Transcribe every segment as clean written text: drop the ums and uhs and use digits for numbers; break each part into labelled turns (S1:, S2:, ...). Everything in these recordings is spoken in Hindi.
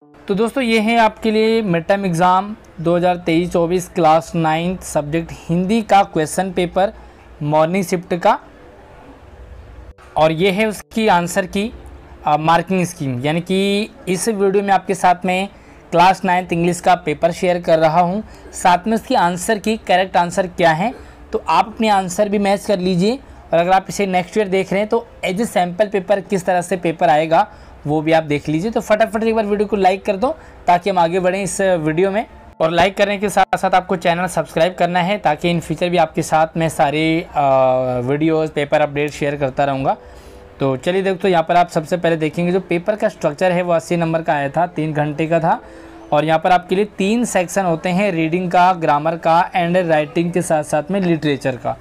S1: तो दोस्तों ये है आपके लिए mid term exam 2023-24 class 9 subject Hindi का क्वेश्चन पेपर मॉर्निंग शिफ्ट का, और ये है उसकी आंसर की मार्किंग स्कीम। यानी कि इस वीडियो में आपके साथ में क्लास 9 इंग्लिश का पेपर शेयर कर रहा हूँ, साथ में उसकी आंसर की करेक्ट आंसर क्या है, तो आप अपने आंसर भी मैच कर लीजिए। और अगर आप इसे नेक्स्ट ईयर देख रहे हैं तो एज ए सैम्पल पेपर किस तरह से पेपर आएगा वो भी आप देख लीजिए। तो फटाफट एक बार वीडियो को लाइक कर दो ताकि हम आगे बढ़ें इस वीडियो में। और लाइक करने के साथ साथ आपको चैनल सब्सक्राइब करना है ताकि इन फ्यूचर भी आपके साथ में सारे वीडियोस पेपर अपडेट शेयर करता रहूँगा। तो चलिए दोस्तों, यहाँ पर आप सबसे पहले देखेंगे जो पेपर का स्ट्रक्चर है वो 80 नंबर का आया था, 3 घंटे का था। और यहाँ पर आपके लिए 3 सेक्शन होते हैं, रीडिंग का, ग्रामर का एंड राइटिंग के साथ साथ में लिटरेचर का।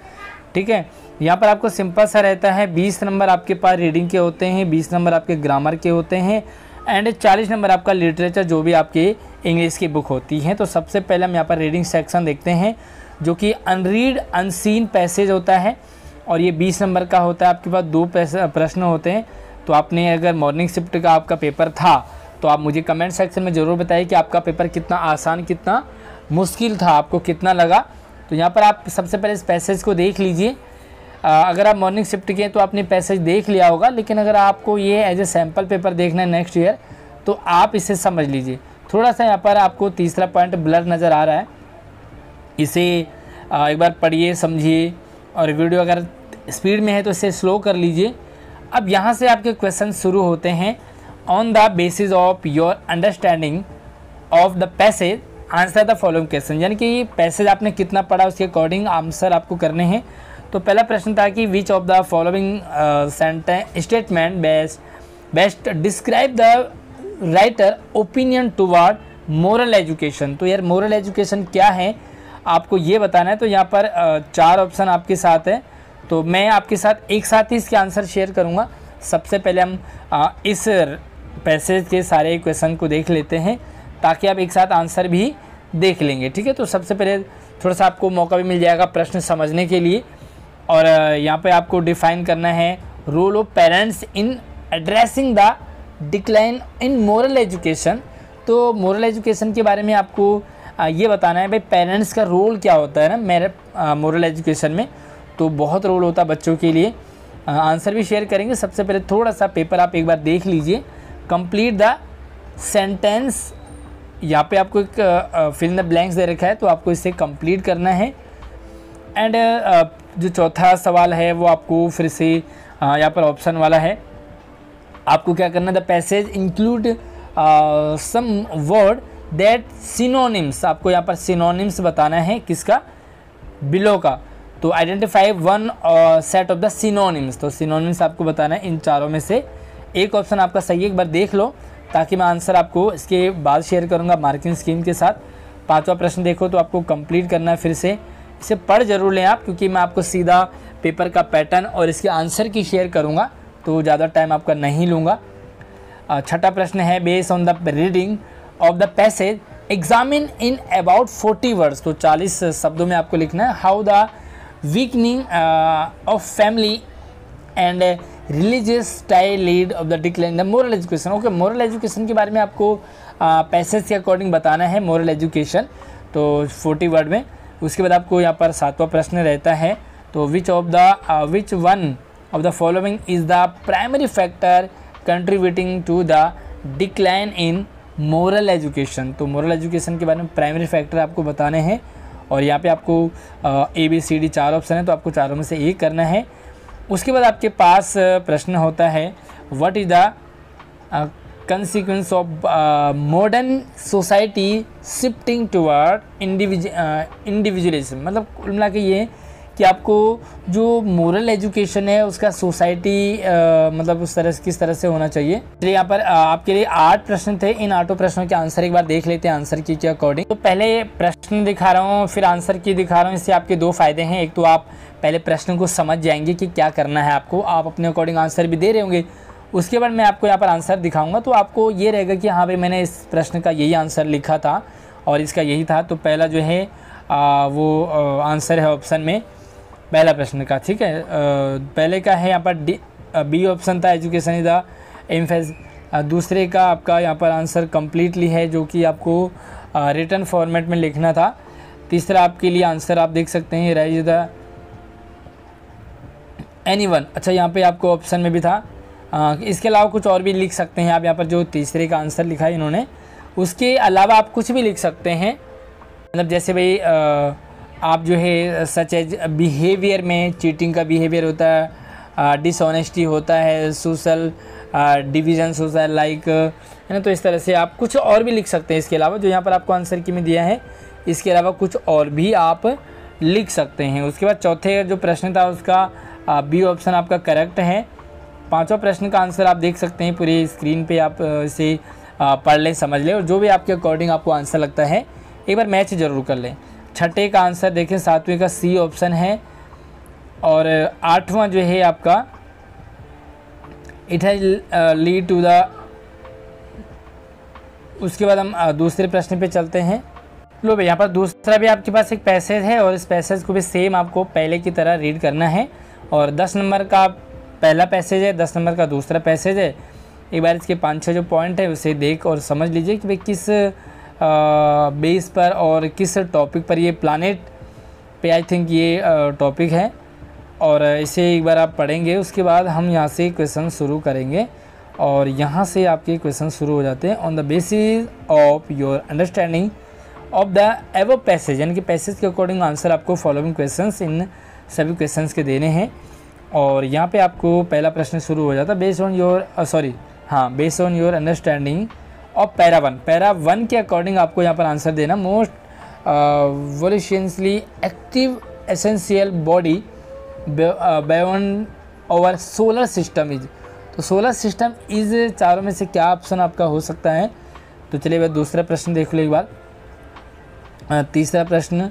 S1: ठीक है, यहाँ पर आपको सिंपल सा रहता है, 20 नंबर आपके पास रीडिंग के होते हैं, 20 नंबर आपके ग्रामर के होते हैं एंड 40 नंबर आपका लिटरेचर जो भी आपके इंग्लिश की बुक होती हैं। तो सबसे पहले हम यहाँ पर रीडिंग सेक्शन देखते हैं जो कि अनरीड अनसीन पैसेज होता है, और ये 20 नंबर का होता है। आपके पास 2 प्रश्न होते हैं। तो आपने अगर मॉर्निंग शिफ्ट का आपका पेपर था तो आप मुझे कमेंट सेक्शन में ज़रूर बताइए कि आपका पेपर कितना आसान, कितना मुश्किल था, आपको कितना लगा। तो यहाँ पर आप सबसे पहले इस पैसेज को देख लीजिए। अगर आप मॉर्निंग शिफ्ट किए तो आपने पैसेज देख लिया होगा, लेकिन अगर आपको ये एज ए सैम्पल पेपर देखना है नेक्स्ट ईयर तो आप इसे समझ लीजिए। थोड़ा सा यहाँ पर आपको तीसरा पॉइंट ब्लर नज़र आ रहा है, इसे एक बार पढ़िए, समझिए, और वीडियो अगर स्पीड में है तो इसे स्लो कर लीजिए। अब यहाँ से आपके क्वेश्चन शुरू होते हैं। On the basis of your understanding of the passage answer the following question, यानी कि ये पैसेज आपने कितना पढ़ा उसके अकॉर्डिंग आंसर आपको करने हैं। तो पहला प्रश्न था कि विच of the following statement best describe the writer opinion toward moral education. तो यार मोरल एजुकेशन क्या है आपको ये बताना है। तो यहाँ पर 4 ऑप्शन आपके साथ है, तो मैं आपके साथ एक साथ ही इसके आंसर शेयर करूँगा। सबसे पहले हम इस पैसेज के सारे क्वेश्चन को देख लेते हैं ताकि आप एक साथ आंसर भी देख लेंगे। ठीक है, तो सबसे पहले थोड़ा सा आपको मौका भी मिल जाएगा प्रश्न समझने के लिए। और यहाँ पे आपको डिफाइन करना है role of parents in addressing the decline in moral education. तो मोरल एजुकेशन के बारे में आपको ये बताना है भाई पेरेंट्स का रोल क्या होता है ना मेरे मोरल एजुकेशन में। तो बहुत रोल होता है बच्चों के लिए। आंसर भी शेयर करेंगे। सबसे पहले थोड़ा सा पेपर आप एक बार देख लीजिए। कंप्लीट द सेंटेंस, यहाँ पे आपको एक फिल इन द ब्लैंक्स दे रखा है, तो आपको इसे कंप्लीट करना है। एंड जो चौथा सवाल है वो आपको फिर से यहाँ पर ऑप्शन वाला है, आपको क्या करना है, the passage include some word that synonyms, आपको यहाँ पर सिनोनिम्स बताना है किसका, बिलो का। तो identify one set of the synonyms, तो सिनोनिम्स आपको बताना है इन चारों में से एक ऑप्शन आपका सही है। एक बार देख लो ताकि मैं आंसर आपको इसके बाद शेयर करूँगा मार्किंग स्कीम के साथ। 5वां प्रश्न देखो तो आपको कंप्लीट करना है, फिर से इसे पढ़ जरूर लें आप, क्योंकि मैं आपको सीधा पेपर का पैटर्न और इसके आंसर की शेयर करूँगा तो ज़्यादा टाइम आपका नहीं लूँगा। 6वां प्रश्न है based on the reading of the passage examine in about 40 words, तो 40 शब्दों में आपको लिखना है how the weakening of family and religious style lead of the decline the moral education. Okay, moral education के बारे में आपको पैसेज के अकॉर्डिंग बताना है मोरल एजुकेशन, तो 40 वर्ड में। उसके बाद आपको यहाँ पर 7वां प्रश्न रहता है, तो which one of the following is the primary factor contributing to the decline in moral education. तो मोरल एजुकेशन के बारे में प्राइमरी फैक्टर आपको बताने हैं, और यहाँ पे आपको ABCD 4 ऑप्शन है, तो आपको चारों में से एक करना है। उसके बाद आपके पास प्रश्न होता है what is the consequence of modern society shifting toward individualism. मतलब कुल मिला के ये कि आपको जो मोरल एजुकेशन है उसका सोसाइटी मतलब उस तरह किस तरह से होना चाहिए। चलिए यहाँ पर आपके लिए 8 प्रश्न थे, इन 8 प्रश्नों के आंसर एक बार देख लेते हैं आंसर की के अकॉर्डिंग। तो पहले प्रश्न दिखा रहा हूँ फिर आंसर की दिखा रहा हूँ। इससे आपके 2 फायदे हैं, एक तो आप पहले प्रश्न को समझ जाएंगे कि क्या करना है आपको, आप अपने अकॉर्डिंग आंसर भी दे रहे होंगे। उसके बाद मैं आपको यहाँ पर आंसर दिखाऊंगा तो आपको ये रहेगा कि हाँ भाई मैंने इस प्रश्न का यही आंसर लिखा था और इसका यही था। तो पहला जो है वो आंसर है ऑप्शन में पहला प्रश्न का। ठीक है, पहले का है यहाँ पर बी ऑप्शन था एजुकेशन इज द दूसरे का आपका यहाँ पर आंसर कम्प्लीटली है जो कि आपको रिटन फॉर्मेट में लिखना था। तीसरा आपके लिए आंसर आप देख सकते हैं राइज द एनीवन। अच्छा, यहाँ पे आपको ऑप्शन में भी था। इसके अलावा कुछ और भी लिख सकते हैं आप। यहाँ पर जो तीसरे का आंसर लिखा है इन्होंने, उसके अलावा आप कुछ भी लिख सकते हैं। मतलब जैसे भाई आप जो है सच एज बिहेवियर में चीटिंग का बिहेवियर होता है, डिसऑनेस्टी होता है, सोशल डिविजन्स होता है लाइक, है ना। तो इस तरह से आप कुछ और भी लिख सकते हैं इसके अलावा, जो यहाँ पर आपको आंसर की में दिया है इसके अलावा कुछ और भी आप लिख सकते हैं। उसके बाद चौथे जो प्रश्न था उसका बी ऑप्शन आपका करेक्ट है। पांचवा प्रश्न का आंसर आप देख सकते हैं पूरी स्क्रीन पे, आप इसे पढ़ लें, समझ लें, और जो भी आपके अकॉर्डिंग आपको आंसर लगता है एक बार मैच ज़रूर कर लें। छठे का आंसर देखें, सातवें का सी ऑप्शन है, और आठवां जो है आपका it has lead to the. उसके बाद हम दूसरे प्रश्न पे चलते हैं। लो भाई, यहाँ पर दूसरा भी आपके पास एक पैसेज है और इस पैसेज को भी सेम आपको पहले की तरह रीड करना है। और 10 नंबर का पहला पैसेज है, 10 नंबर का दूसरा पैसेज है। एक बार इसके 5-6 जो पॉइंट है उसे देख और समझ लीजिए कि भाई किस बेस पर और किस टॉपिक पर, ये प्लानेट पे आई थिंक ये टॉपिक है, और इसे एक बार आप पढ़ेंगे। उसके बाद हम यहाँ से क्वेश्चन शुरू करेंगे, और यहाँ से आपके क्वेश्चन शुरू हो जाते हैं। On the basis of your understanding of the above passage, यानी कि पैसेज के अकॉर्डिंग आंसर आपको फॉलोइंग क्वेश्चंस, इन सभी क्वेश्चंस के देने हैं। और यहाँ पे आपको पहला प्रश्न शुरू हो जाता है based on your understanding of para 1। Para 1 के अकॉर्डिंग आपको यहाँ पर आंसर देना। Most volcanically active celestial body beyond our solar system is. तो सोलर सिस्टम इज चारों में से क्या ऑप्शन आपका हो सकता है? तो चलिए भाई दूसरा प्रश्न देख लो एक बार। तीसरा प्रश्न,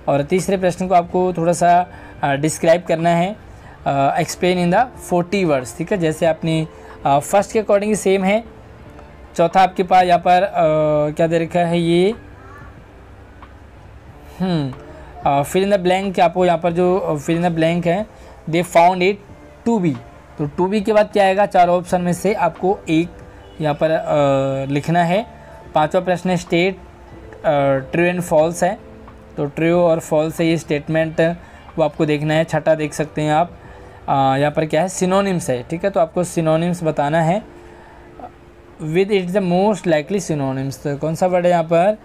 S1: और तीसरे प्रश्न को आपको थोड़ा सा डिस्क्राइब करना है, एक्सप्लेन इन द 40 वर्ड्स, ठीक है। जैसे अपनी फर्स्ट के अकॉर्डिंग सेम है। चौथा आपके पास यहाँ पर क्या दे रखा है, ये फिल इन द ब्लैंक। आपको यहाँ पर जो फिल इन द ब्लैंक है, they found it to be. तो टू बी के बाद क्या आएगा? चारों ऑप्शन में से आपको एक यहाँ पर लिखना है। पांचवा प्रश्न स्टेट ट्रू एंड फॉल्स है, तो ट्रू और फॉल्स है ये स्टेटमेंट वो आपको देखना है। छठा देख सकते हैं आप, यहाँ पर क्या है, सिनोनिम्स है, ठीक है। तो आपको सिनोनिम्स बताना है with it the most likely synonyms. तो कौन सा वर्ड है यहाँ पर?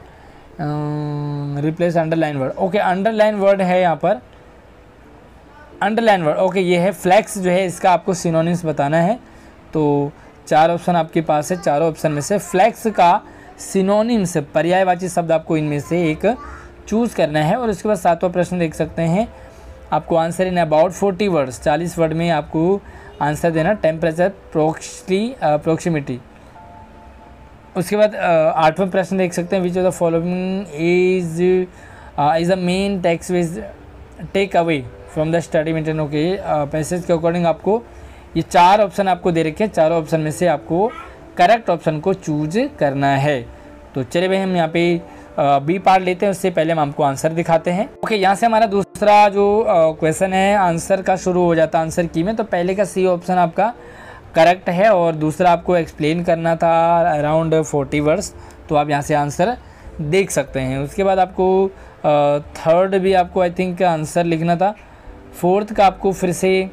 S1: Replace underline word. Okay, underline word है यहाँ पर, अंडरलाइन वर्ड। ओके, ये है फ्लैक्स जो है, इसका आपको सिनोनिम्स बताना है। तो चार ऑप्शन आपके पास है, चारों ऑप्शन में से फ्लैक्स का सिनोनिम्स, पर्यायवाची शब्द आपको इनमें से एक चूज़ करना है। और उसके बाद सातवां प्रश्न देख सकते हैं, आपको answer in about 40 words, 40 word में आपको आंसर देना। Temperature proximity. उसके बाद आठवां प्रश्न देख सकते हैं, which of the following is the main take away from the study maintain. Okay, passage के अकॉर्डिंग आपको ये चार ऑप्शन आपको दे रखे हैं, चारों ऑप्शन में से आपको करेक्ट ऑप्शन को चूज करना है। तो चलिए भाई हम यहाँ पे बी पार्ट लेते हैं, उससे पहले हम आपको आंसर दिखाते हैं। ओके, यहाँ से हमारा दूसरा जो क्वेश्चन है आंसर का शुरू हो जाता है आंसर की में। तो पहले का सी ऑप्शन आपका करेक्ट है, और दूसरा आपको एक्सप्लेन करना था अराउंड 40 वर्ड्स। तो आप यहाँ से आंसर देख सकते हैं। उसके बाद आपको थर्ड भी आपको आई थिंक आंसर लिखना था। फोर्थ का आपको फिर से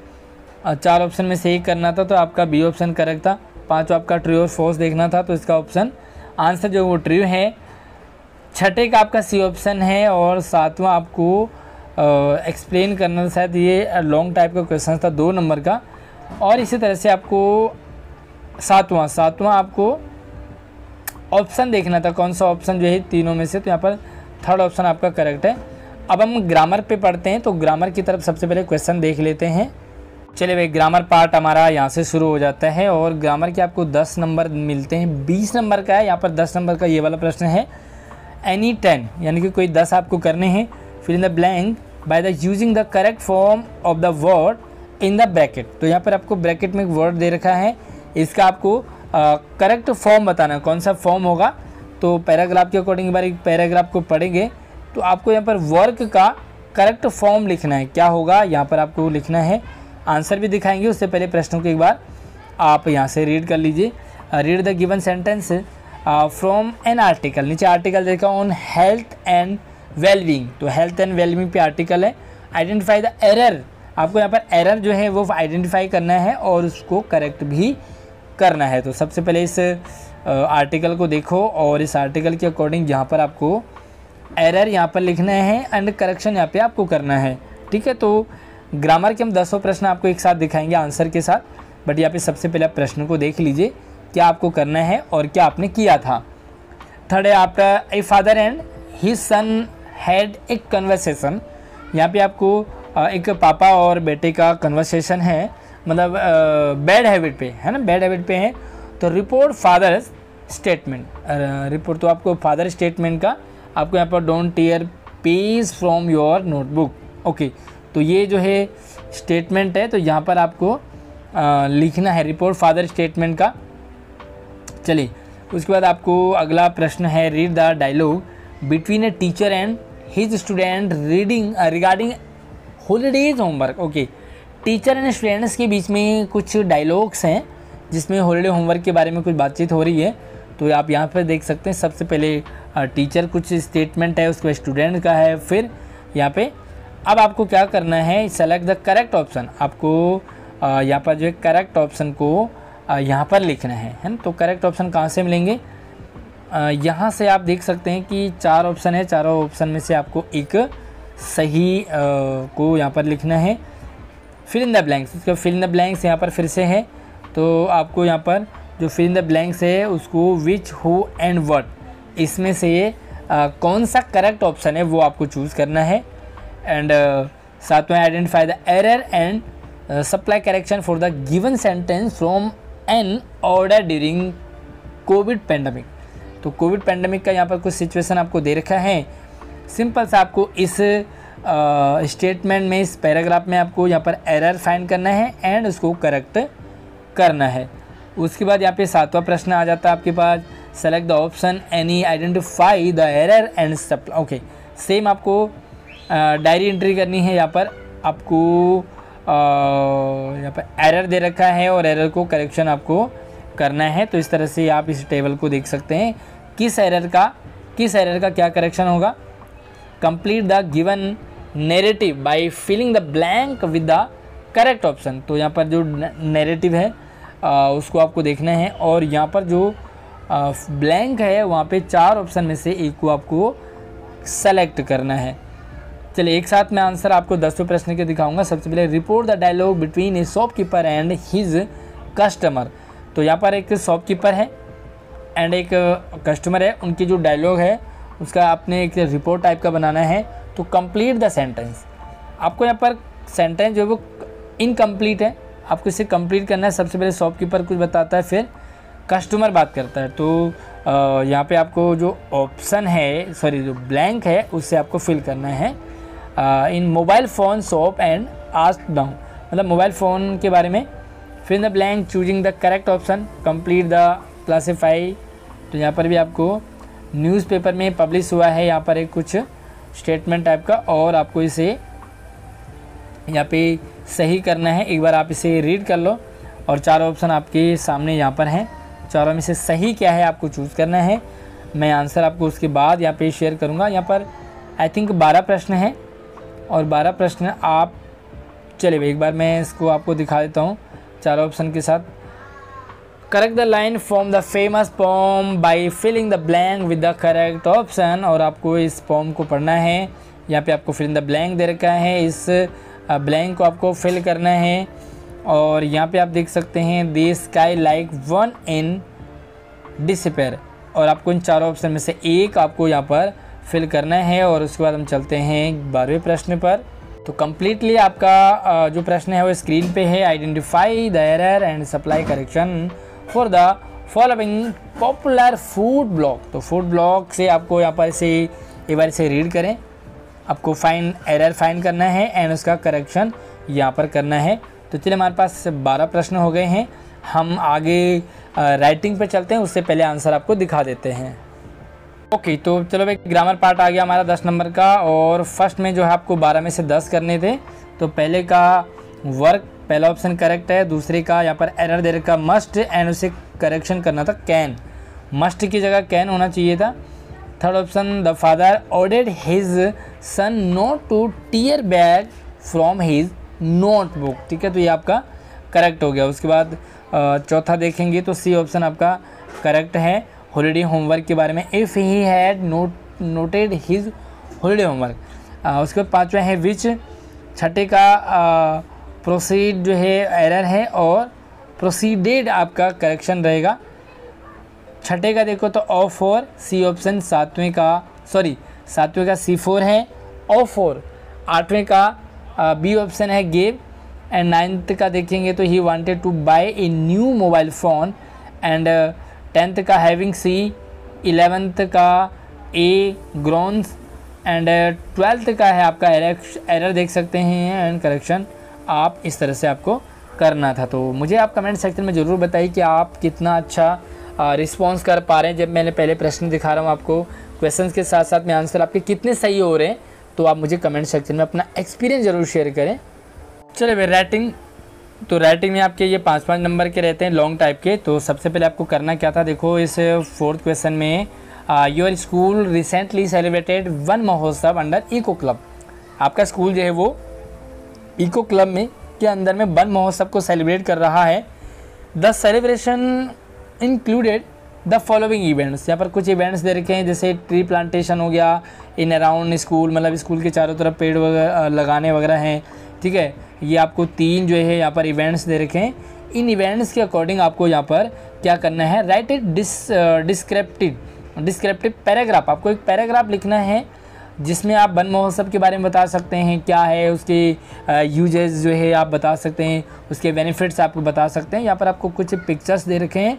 S1: चार ऑप्शन में से एक करना था, तो आपका बी ऑप्शन करेक्ट था। पाँचवा आपका ट्रू और फॉल्स देखना था, तो इसका ऑप्शन आंसर जो वो ट्रू है। छठे का आपका सी ऑप्शन है, और सातवां आपको एक्सप्लेन करना, शायद ये लॉन्ग टाइप का क्वेश्चन था 2 नंबर का। और इसी तरह से आपको सातवां आपको ऑप्शन देखना था, कौन सा ऑप्शन जो है तीनों में से। तो यहाँ पर थर्ड ऑप्शन आपका करेक्ट है। अब हम ग्रामर पे पढ़ते हैं, तो ग्रामर की तरफ सबसे पहले क्वेश्चन देख लेते हैं। चलिए भाई, ग्रामर पार्ट हमारा यहाँ से शुरू हो जाता है, और ग्रामर के आपको 10 नंबर मिलते हैं। 20 नंबर का है, यहाँ पर 10 नंबर का ये वाला प्रश्न है। एनी 10 यानी कि कोई 10 आपको करने हैं। Fill in the blank by the using the correct form of the word in the bracket. तो यहाँ पर आपको ब्रैकेट में एक वर्ड दे रखा है, इसका आपको करेक्ट फॉर्म बताना है, कौन सा फॉर्म होगा। तो पैराग्राफ के अकॉर्डिंग एक बार एक पैराग्राफ को पढ़ेंगे, तो आपको यहाँ पर वर्क का करेक्ट फॉर्म लिखना है। क्या होगा यहाँ पर आपको लिखना है, आंसर भी दिखाएंगे, उससे पहले प्रश्नों को एक बार आप यहाँ से रीड कर लीजिए। Read the given sentence from an article, नीचे आर्टिकल देखा ऑन हेल्थ एंड वेलबींग, तो हेल्थ एंड वेलबींग पे आर्टिकल है। आइडेंटिफाई द एरर, आपको यहाँ पर एरर जो है वो आइडेंटिफाई करना है और उसको करेक्ट भी करना है। तो सबसे पहले इस आर्टिकल को देखो और इस आर्टिकल के अकॉर्डिंग यहाँ पर आपको एरर यहाँ पर लिखना है एंड करेक्शन यहाँ पे आपको करना है, ठीक है। तो ग्रामर के हम 10 प्रश्न आपको एक साथ दिखाएंगे आंसर के साथ, बट यहाँ पे सबसे पहले प्रश्न को देख लीजिए क्या आपको करना है और क्या आपने किया था। थर्ड है आपका a father and his son had a conversation, यहाँ पे आपको एक पापा और बेटे का कन्वर्सेशन है, मतलब बैड हैबिट पे है ना, बैड हैबिट पे है। तो रिपोर्ट फादर्स स्टेटमेंट, रिपोर्ट तो आपको फादर स्टेटमेंट का आपको यहाँ पर don't tear page from your notebook, okay. तो ये जो है स्टेटमेंट है, तो यहाँ पर आपको लिखना है रिपोर्ट फादर स्टेटमेंट का। चलिए उसके बाद आपको अगला प्रश्न है read the dialogue between a teacher and his student reading regarding holidays homework, okay. Teacher and students के बीच में कुछ डायलॉग्स हैं जिसमें हॉलीडे होमवर्क के बारे में कुछ बातचीत हो रही है। तो आप यहाँ पर देख सकते हैं सबसे पहले टीचर कुछ स्टेटमेंट है, उसके बाद स्टूडेंट का है, फिर यहाँ पे अब आपको क्या करना है सेलेक्ट द करेक्ट ऑप्शन, आपको यहाँ पर जो है करेक्ट ऑप्शन को यहाँ पर लिखना है ना। तो करेक्ट ऑप्शन कहाँ से मिलेंगे, यहाँ से आप देख सकते हैं कि 4 ऑप्शन है, चारों ऑप्शन में से आपको एक सही को यहाँ पर लिखना है। फिल इन द ब्लैंक्स, उसका फिल इन द ब्लैंक्स यहाँ पर फिर से है, तो आपको यहाँ पर जो फिल इन द ब्लैंक्स है उसको विच हु एंड व्हाट, इसमें से कौन सा करेक्ट ऑप्शन है वो आपको चूज़ करना है। एंड साथ में identify the error and supply correction for the given sentence from an order during covid pandemic. तो कोविड पेंडेमिक का यहाँ पर कुछ सिचुएशन आपको दे रखा है, सिंपल सा आपको इस स्टेटमेंट में, इस पैराग्राफ में आपको यहाँ पर एरर फाइंड करना है एंड उसको करेक्ट करना है। उसके बाद यहाँ पे 7वां प्रश्न आ जाता है आपके पास select the option any identify the error and supply, okay. Same आपको डायरी एंट्री करनी है, यहाँ पर आपको यहाँ पर एरर दे रखा है और एरर को करेक्शन आपको करना है। तो इस तरह से आप इस टेबल को देख सकते हैं किस एरर का क्या करेक्शन होगा। Complete the given narrative by filling the blank with the correct option, तो यहाँ पर जो नैरेटिव है उसको आपको देखना है और यहाँ पर जो ब्लैंक है वहाँ पे 4 ऑप्शन में से एक को आपको सेलेक्ट करना है। चलिए एक साथ मैं आंसर आपको 10वें प्रश्न के दिखाऊंगा। सबसे पहले report the dialogue between a shopkeeper and his customer, तो यहाँ पर एक शॉपकीपर है एंड एक कस्टमर है, उनकी जो डायलॉग है उसका आपने एक रिपोर्ट टाइप का बनाना है। तो कंप्लीट द सेंटेंस, आपको यहाँ पर सेंटेंस जो है वो इनकम्प्लीट है, आपको इसे कंप्लीट करना है। सबसे पहले शॉपकीपर कुछ बताता है, फिर कस्टमर बात करता है। तो यहाँ पे आपको जो ऑप्शन है, सॉरी जो ब्लैंक है उससे आपको फिल करना है। In mobile phone shop and ask down, मतलब मोबाइल फ़ोन के बारे में। फिर the blank choosing the correct option, complete the classify, तो यहाँ पर भी आपको न्यूज़पेपर में पब्लिश हुआ है यहाँ पर एक कुछ स्टेटमेंट टाइप का और आपको इसे यहाँ पे सही करना है। एक बार आप इसे रीड कर लो और 4 ऑप्शन आपके सामने यहाँ पर हैं, चारों में से सही क्या है आपको चूज़ करना है। मैं आंसर आपको उसके बाद यहाँ पे शेयर करूँगा। यहाँ पर आई थिंक 12 प्रश्न हैं और 12 प्रश्न आप, चलिए भाई एक बार मैं इसको आपको दिखा देता हूँ 4 ऑप्शन के साथ। Correct the line from the famous poem by filling the blank with the correct option, और आपको इस पोम को पढ़ना है। यहाँ पे आपको फिल इन द ब्लैंक दे रखा है, इस ब्लैंक को आपको फिल करना है। और यहाँ पे आप देख सकते हैं the sky like one in despair, और आपको इन 4 ऑप्शन में से एक आपको यहाँ पर फिल करना है। और उसके बाद हम चलते हैं 12वें प्रश्न पर। तो कम्प्लीटली आपका जो प्रश्न है वो स्क्रीन पे है। Identify the error and supply correction for the following popular food blog, तो फूड ब्लॉग से आपको यहाँ पर से एक बार इसे रीड करें, आपको एरर फाइंड करना है एंड उसका करेक्शन यहाँ पर करना है। तो चलिए हमारे पास 12 प्रश्न हो गए हैं, हम आगे राइटिंग पे चलते हैं, उससे पहले आंसर आपको दिखा देते हैं। ओके, तो चलो भाई ग्रामर पार्ट आ गया हमारा 10 नंबर का, और फर्स्ट में जो है आपको 12 में से 10 करने थे। तो पहले का वर्क, पहला ऑप्शन करेक्ट है, दूसरे का यहाँ पर एरर दे रखा मस्ट एंड उसे करेक्शन करना था कैन, मस्ट की जगह कैन होना चाहिए था। Third option the father ordered his son not to tear bag from his notebook, ठीक है, तो ये आपका करेक्ट हो गया। उसके बाद चौथा देखेंगे तो सी ऑप्शन आपका करेक्ट है, हॉलीडे होमवर्क के बारे में, if he had noted his holiday homework. उसके बाद पाँचवा है विच, छठे का प्रोसीड जो है एरर है और प्रोसीडेड आपका करेक्शन रहेगा। छठे का देखो तो ऑफ फोर, सी ऑप्शन सातवें का C4 है ऑफ फोर। आठवें का बी ऑप्शन है गेव। एंड नाइन्थ का देखेंगे तो he wanted to buy a new mobile phone. And tenth का हैविंग सी। 11th का ए ग्रोन्स। एंड 12th का है आपका एरर देख सकते हैं एंड करेक्शन। आप इस तरह से आपको करना था। तो मुझे आप कमेंट सेक्शन में ज़रूर बताइए कि आप कितना अच्छा रिस्पॉन्स कर पा रहे हैं। जब मैंने पहले प्रश्न दिखा रहा हूँ आपको, क्वेश्चंस के साथ साथ में आंसर आपके कितने सही हो रहे हैं, तो आप मुझे कमेंट सेक्शन में अपना एक्सपीरियंस ज़रूर शेयर करें। चलिए भाई राइटिंग, तो राइटिंग में आपके ये 5-5 नंबर के रहते हैं लॉन्ग टाइप के। तो सबसे पहले आपको करना क्या था, देखो इस 4th क्वेश्चन में your school recently celebrated one महोत्सव अंडर इको क्लब। आपका स्कूल जो है वो इको क्लब में के अंदर में वन महोत्सव को सेलिब्रेट कर रहा है। The celebration included the following events. यहाँ पर कुछ इवेंट्स दे रखे हैं, जैसे ट्री प्लांटेशन हो गया इन अराउंड स्कूल, मतलब स्कूल के चारों तरफ पेड़ वगैरह लगाने वगैरह हैं, ठीक है। ये आपको 3 जो है यहाँ पर इवेंट्स दे रखे हैं। इन इवेंट्स के अकॉर्डिंग आपको यहाँ पर क्या करना है, राइट ए डिस्क्रिप्टिव पैराग्राफ। आपको एक पैराग्राफ लिखना है जिसमें आप वन महोत्सव के बारे में बता सकते हैं, क्या है उसके यूजेस जो है आप बता सकते हैं, उसके बेनिफिट्स आपको बता सकते हैं। यहाँ पर आपको कुछ पिक्चर्स दे रखे हैं,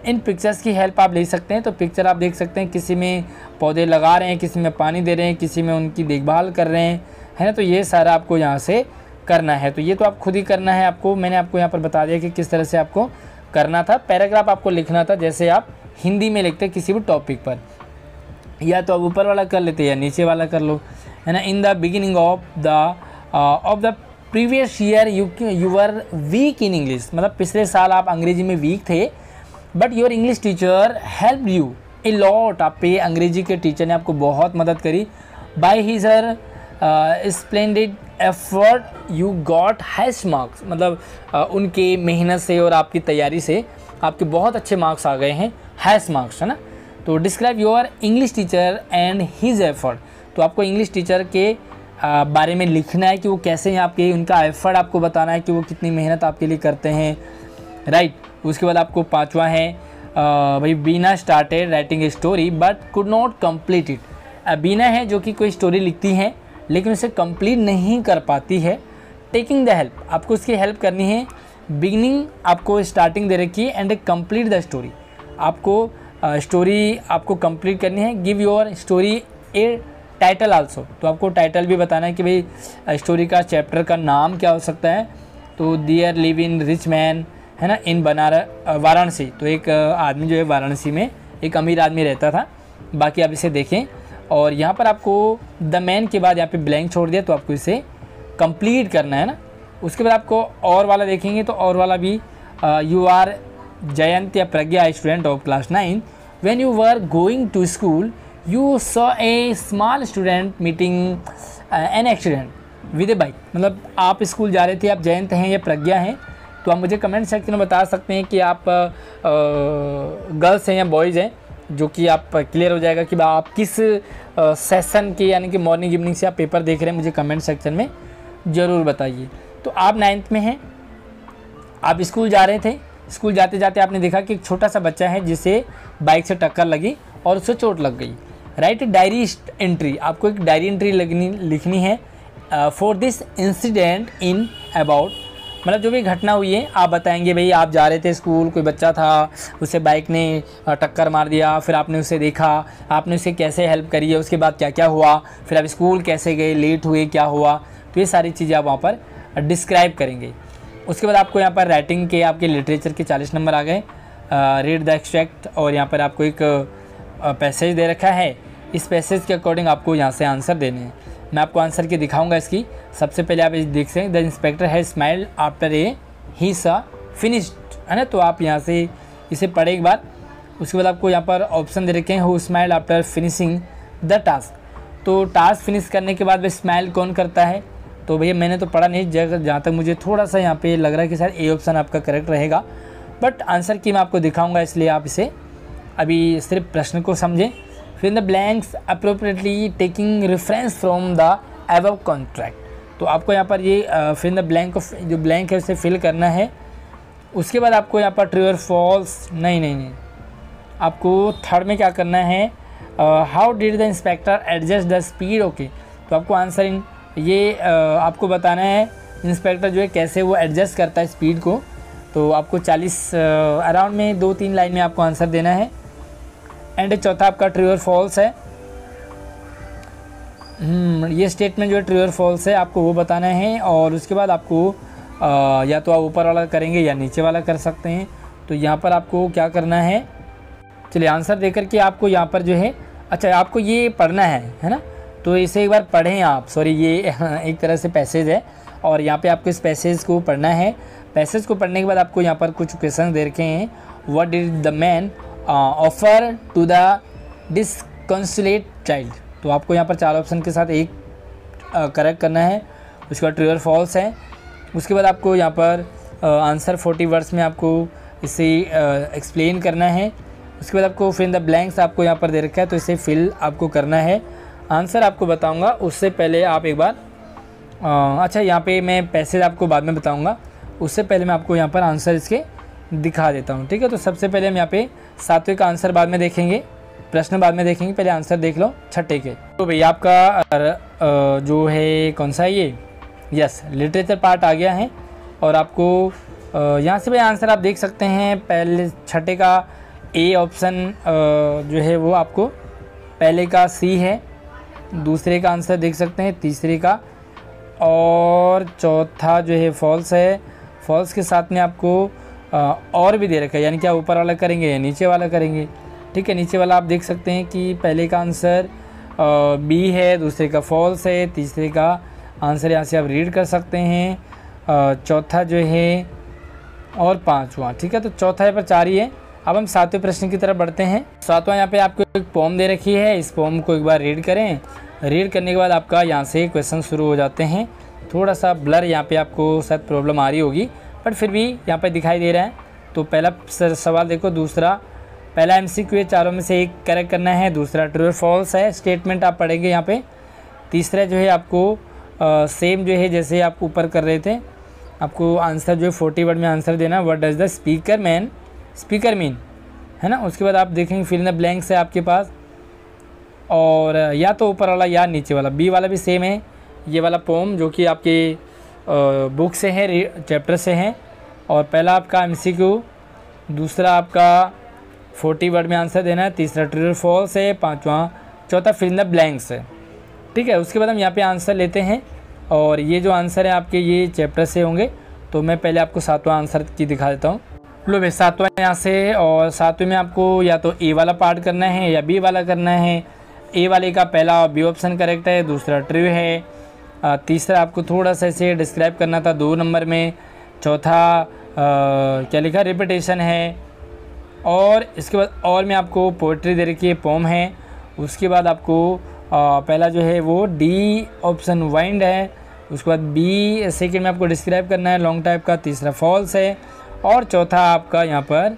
S1: इन पिक्चर्स की हेल्प आप ले सकते हैं। तो पिक्चर आप देख सकते हैं, किसी में पौधे लगा रहे हैं, किसी में पानी दे रहे हैं, किसी में उनकी देखभाल कर रहे हैं, है ना। तो ये सारा आपको यहाँ से करना है। तो ये तो आप खुद ही करना है आपको, मैंने आपको यहाँ पर बता दिया कि किस तरह से आपको करना था। पैराग्राफ आपको लिखना था जैसे आप हिंदी में लिखते हैं किसी भी टॉपिक पर, या तो आप ऊपर वाला कर लेते या नीचे वाला कर लो, है ना। In the beginning of the previous year you were weak in English, मतलब पिछले साल आप अंग्रेजी में वीक थे, but your English teacher help you a lot. आप पे अंग्रेजी के टीचर ने आपको बहुत मदद करी। By his her splendid effort you got highest marks, मतलब उनके मेहनत से और आपकी तैयारी से आपके बहुत अच्छे मार्क्स आ गए हैं, हाईएस्ट मार्क्स, है ना। तो describe your English teacher and his effort. तो आपको इंग्लिश टीचर के बारे में लिखना है कि वो कैसे हैं आपके, उनका एफर्ट आपको बताना है कि वो कितनी मेहनत आपके लिए करते हैं, राइट। उसके बाद आपको 5वां है भाई Beena started writing a story but could not complete it. Beena है जो कि कोई स्टोरी लिखती है लेकिन उसे कंप्लीट नहीं कर पाती है। टेकिंग द हेल्प, आपको उसकी हेल्प करनी है। बिगिनिंग आपको स्टार्टिंग दे रखी है एंड कंप्लीट द स्टोरी, आपको स्टोरी आपको कंप्लीट करनी है। Give your story A title also, तो आपको टाइटल भी बताना है कि भाई स्टोरी का चैप्टर का नाम क्या हो सकता है। तो there live in rich man, है ना, इन वाराणसी। तो एक आदमी जो है वाराणसी में एक अमीर आदमी रहता था। बाकी आप इसे देखें, और यहाँ पर आपको द मैन के बाद यहाँ पे ब्लैंक छोड़ दिया, तो आपको इसे कंप्लीट करना है ना। उसके बाद आपको और वाला देखेंगे तो और वाला भी यू आर जयंत या Pragya student of class 9 when you were going to school you saw a small student meeting an accident with a bike. मतलब आप स्कूल जा रहे थे, आप जयंत हैं या प्रज्ञा हैं, तो आप मुझे कमेंट सेक्शन में बता सकते हैं कि आप गर्ल्स हैं या बॉयज़ हैं, जो कि आप क्लियर हो जाएगा कि आप किस सेशन के यानी कि मॉर्निंग इवनिंग से आप पेपर देख रहे हैं। मुझे कमेंट सेक्शन में ज़रूर बताइए। तो आप 9th में हैं, आप स्कूल जा रहे थे, स्कूल जाते जाते आपने देखा कि एक छोटा सा बच्चा है जिसे बाइक से टक्कर लगी और उसे चोट लग गई। राइट डायरी एंट्री, आपको एक डायरी एंट्री लिखनी है for this incident in about, मतलब जो भी घटना हुई है आप बताएंगे। भाई आप जा रहे थे स्कूल, कोई बच्चा था, उसे बाइक ने टक्कर मार दिया, फिर आपने उसे देखा, आपने उसे कैसे हेल्प करी है, उसके बाद क्या क्या हुआ, फिर आप स्कूल कैसे गए, लेट हुए, क्या हुआ, तो ये सारी चीज़ें आप वहाँ पर डिस्क्राइब करेंगे। उसके बाद आपको यहाँ पर राइटिंग के आपके लिटरेचर के 40 नंबर आ गए। रीड द एक्सट्रैक्ट, और यहाँ पर आपको एक पैसेज दे रखा है, इस पैसेज के अकॉर्डिंग आपको यहाँ से आंसर देने हैं। मैं आपको आंसर के दिखाऊंगा इसकी। सबसे पहले आप देख सकते हैं the inspector has smiled after a he saw finished, है ना। तो आप यहाँ से इसे पढ़े एक बार। उसके बाद आपको यहाँ पर ऑप्शन दे रखे हैं who smile after finishing the task. तो टास्क फिनिश करने के बाद वह स्माइल कौन करता है? तो भैया मैंने तो पढ़ा नहीं, जहाँ तक मुझे थोड़ा सा यहाँ पे लग रहा है कि शायद ए ऑप्शन आपका करेक्ट रहेगा, बट आंसर की मैं आपको दिखाऊंगा, इसलिए आप इसे अभी सिर्फ प्रश्न को समझें। फिर the blanks appropriately taking reference from the above contract. तो आपको यहाँ पर ये फिर द ब्लैंक जो ब्लैंक है उसे फिल करना है। उसके बाद आपको यहाँ पर ट्रू और फॉल्स, नहीं, आपको थर्ड में क्या करना है, how did the inspector adjust the speed. Okay, तो आपको आंसर ये आपको बताना है इंस्पेक्टर जो है कैसे वो एडजस्ट करता है स्पीड को। तो आपको 40 अराउंड में 2-3 लाइन में आपको आंसर देना है। एंड चौथा आपका ट्रू और फॉल्स है। ये स्टेटमेंट जो है ट्रू और फॉल्स है, आपको वो बताना है। और उसके बाद आपको या तो आप ऊपर वाला करेंगे या नीचे वाला कर सकते हैं। तो यहाँ पर आपको क्या करना है, चलिए आंसर देकर के आपको यहाँ पर जो है, अच्छा आपको ये पढ़ना है ना, तो इसे एक बार पढ़ें आप। सॉरी, ये एक तरह से पैसेज है और यहाँ पे आपको इस पैसेज को पढ़ना है। पैसेज को पढ़ने के बाद आपको यहाँ पर कुछ क्वेश्चन दे रखे हैं। What did the man offer to the disconsolate child. तो आपको यहाँ पर 4 ऑप्शन के साथ एक करेक्ट करना है। उसके बाद ट्रू और फॉल्स है। उसके बाद आपको यहाँ पर आंसर 40 वर्ड्स में आपको इसे एक्सप्लेन करना है। उसके बाद आपको फिल द ब्लैंक्स आपको यहाँ पर दे रखा है, तो इसे फिल आपको करना है। आंसर आपको बताऊंगा, उससे पहले आप एक बार अच्छा यहाँ पे मैं पैसेज आपको बाद में बताऊंगा, उससे पहले मैं आपको यहाँ पर आंसर इसके दिखा देता हूँ, ठीक है। तो सबसे पहले हम यहाँ पे 7वें का आंसर बाद में देखेंगे, प्रश्न बाद में देखेंगे, पहले आंसर देख लो 6ठे के। तो भैया आपका जो है कौन सा है ये, यस लिटरेचर पार्ट आ गया है। और आपको यहाँ से भैया आंसर आप देख सकते हैं। पहले 6ठे का ए ऑप्शन जो है वो आपको पहले का सी है, दूसरे का आंसर देख सकते हैं, तीसरे का, और चौथा जो है फॉल्स है। फॉल्स के साथ में आपको और भी दे रखा है, यानी कि आप ऊपर वाला करेंगे या नीचे वाला करेंगे, ठीक है। नीचे वाला आप देख सकते हैं कि पहले का आंसर बी है, दूसरे का फॉल्स है, तीसरे का आंसर यहाँ से आप रीड कर सकते हैं, चौथा जो है और पाँचवा, ठीक है। तो चौथा यहाँ पर 4 ही है। अब हम 7वें प्रश्न की तरफ बढ़ते हैं। 7वां यहाँ पे आपको एक पोम दे रखी है, इस पोम को एक बार रीड करें। रीड करने के बाद आपका यहाँ से क्वेश्चन शुरू हो जाते हैं। थोड़ा सा ब्लर यहाँ पे आपको शायद प्रॉब्लम आ रही होगी, बट फिर भी यहाँ पे दिखाई दे रहा है। तो पहला सवाल देखो, दूसरा पहला MCQ है, चारों में से एक करेक्ट करना है। दूसरा ट्रू और फॉल्स है, स्टेटमेंट आप पढ़ेंगे यहाँ पे। तीसरा जो है आपको सेम जो है जैसे आप ऊपर कर रहे थे, आपको आंसर जो है 40 वर्ड में आंसर देना। What does the speaker mean, है ना। उसके बाद आप देखेंगे फिल इन द ब्लैंक्स है आपके पास, और या तो ऊपर वाला या नीचे वाला। बी वाला भी सेम है, ये वाला पोम जो कि आपके बुक से है, चैप्टर से है। और पहला आपका MCQ, दूसरा आपका 40 वर्ड में आंसर देना है, तीसरा ट्रू और फॉल्स है, चौथा फिल इन द ब्लैंक्स है, ठीक है। उसके बाद हम यहाँ पे आंसर लेते हैं, और ये जो आंसर है आपके ये चैप्टर से होंगे। तो मैं पहले आपको 7वां आंसर की दिखा देता हूँ। लो भाई 7वां यहाँ से, और 7वें में आपको या तो ए वाला पार्ट करना है या बी वाला करना है। ए वाले का पहला बी ऑप्शन करेक्ट है, दूसरा ट्रू है, तीसरा आपको थोड़ा सा इसे डिस्क्राइब करना था 2 नंबर में, चौथा क्या लिखा रिपीटेशन है, और इसके बाद और में आपको पोइट्री दे रखी है, पोम है। उसके बाद आपको पहला जो है वो डी ऑप्शन वाइंड है। उसके बाद बी सेकेंड में आपको डिस्क्राइब करना है लॉन्ग टाइप का, तीसरा फॉल्स है, और चौथा आपका यहाँ पर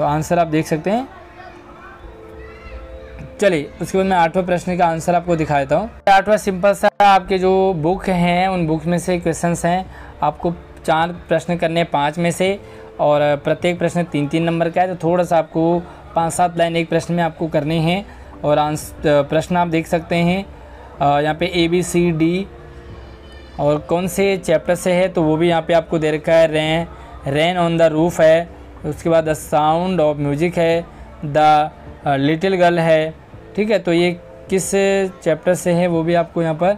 S1: आंसर आप देख सकते हैं। चलिए उसके बाद मैं 8वें प्रश्न का आंसर आपको दिखा देता हूँ। 8वां सिंपल सा आपके जो बुक हैं उन बुक में से क्वेश्चंस हैं, आपको 4 प्रश्न करने 5 में से, और प्रत्येक प्रश्न 3-3 नंबर का है। तो थोड़ा सा आपको 5-7 लाइन एक प्रश्न में आपको करनी है। और प्रश्न आप देख सकते हैं यहाँ पे ABCD, और कौन से चैप्टर से है तो वो भी यहाँ पे आपको दे रखा है। रेन ऑन द रूफ है, उसके बाद द साउंड ऑफ म्यूजिक है, द लिटिल गर्ल है, ठीक है। तो ये किस चैप्टर से है वो भी आपको यहाँ पर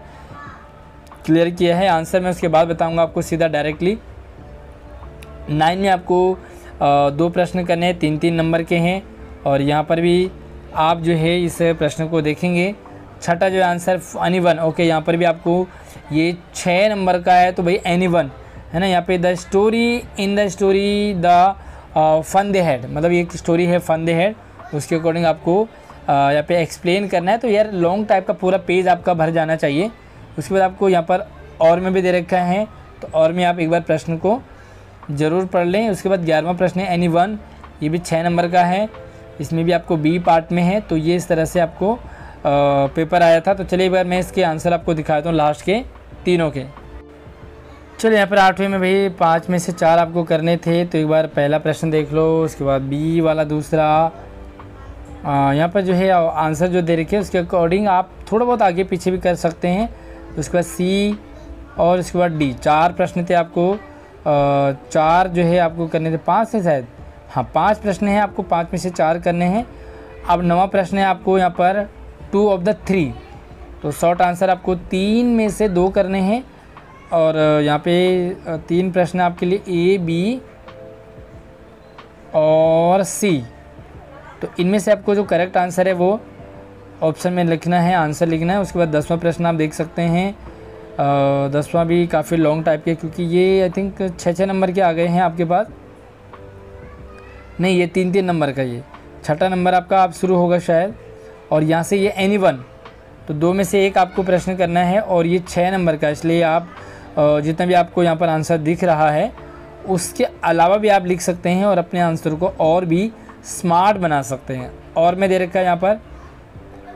S1: क्लियर किया है। आंसर मैं उसके बाद बताऊंगा आपको सीधा डायरेक्टली। 9 में आपको 2 प्रश्न करने हैं, 3-3 नंबर के हैं, और यहाँ पर भी आप जो है इस प्रश्न को देखेंगे। छठा जो आंसर एनीवन, ओके, यहाँ पर भी आपको ये 6 नंबर का है। तो भाई एनीवन है ना, यहाँ पे the story in the story the fun they had, मतलब ये एक स्टोरी है फन दे हेड, उसके अकॉर्डिंग आपको यहाँ पे एक्सप्लेन करना है। तो यार लॉन्ग टाइप का पूरा पेज आपका भर जाना चाहिए। उसके बाद आपको यहाँ पर और में भी दे रखा है, तो और में आप एक बार प्रश्न को ज़रूर पढ़ लें। उसके बाद 11वां प्रश्न है एनी वन, ये भी 6 नंबर का है, इसमें भी आपको बी पार्ट में है। तो ये इस तरह से आपको पेपर आया था। तो चलिए एक बार मैं इसके आंसर आपको दिखाता हूँ लास्ट के तीनों के। चलिए यहाँ पर 8वें में भाई 5 में से 4 आपको करने थे। तो एक बार पहला प्रश्न देख लो, उसके बाद बी वाला दूसरा, यहाँ पर जो है आंसर जो दे रखे उसके अकॉर्डिंग आप थोड़ा बहुत आगे पीछे भी कर सकते हैं। उसके बाद सी और उसके बाद डी, 4 प्रश्न थे आपको, 4 जो है आपको करने थे, 5 है शायद, हाँ 5 प्रश्न हैं आपको, 5 में से 4 करने हैं। अब 9वां प्रश्न है आपको यहाँ पर 2 ऑफ द 3, तो शॉर्ट आंसर आपको 3 में से 2 करने हैं। और यहाँ पे 3 प्रश्न आपके लिए ए बी और सी, तो इनमें से आपको जो करेक्ट आंसर है वो ऑप्शन में लिखना है, आंसर लिखना है। उसके बाद 10वां प्रश्न आप देख सकते हैं, 10वां भी काफ़ी लॉन्ग टाइप के, क्योंकि ये आई थिंक 6 नंबर के आ गए हैं आपके पास, नहीं ये 3 नंबर का, ये 6ठा नंबर आपका आप शुरू होगा शायद। और यहाँ से ये एनी वन, तो 2 में से 1 आपको प्रश्न करना है, और ये 6 नंबर का, इसलिए आप जितना भी आपको यहाँ पर आंसर दिख रहा है उसके अलावा भी आप लिख सकते हैं और अपने आंसर को और भी स्मार्ट बना सकते हैं। और मैं दे रखा है यहाँ पर,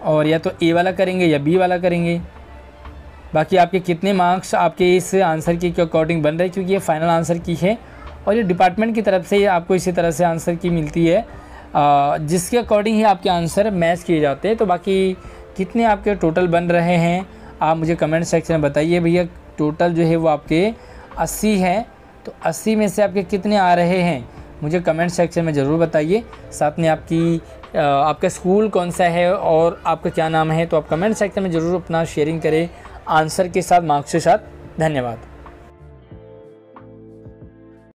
S1: और या तो ए वाला करेंगे या बी वाला करेंगे। बाकी आपके कितने मार्क्स आपके इस आंसर की अकॉर्डिंग बन रहे हैं, क्योंकि ये फाइनल आंसर की है और ये डिपार्टमेंट की तरफ से आपको इसी तरह से आंसर की मिलती है, जिसके अकॉर्डिंग ही आपके आंसर मैच किए जाते हैं। तो बाकी कितने आपके टोटल बन रहे हैं आप मुझे कमेंट सेक्शन में बताइए। भैया टोटल जो है वो आपके 80 हैं, तो 80 में से आपके कितने आ रहे हैं मुझे कमेंट सेक्शन में ज़रूर बताइए। साथ में आपका स्कूल कौन सा है और आपका क्या नाम है, तो आप कमेंट सेक्शन में ज़रूर अपना शेयरिंग करें आंसर के साथ, मार्क्स के साथ। धन्यवाद।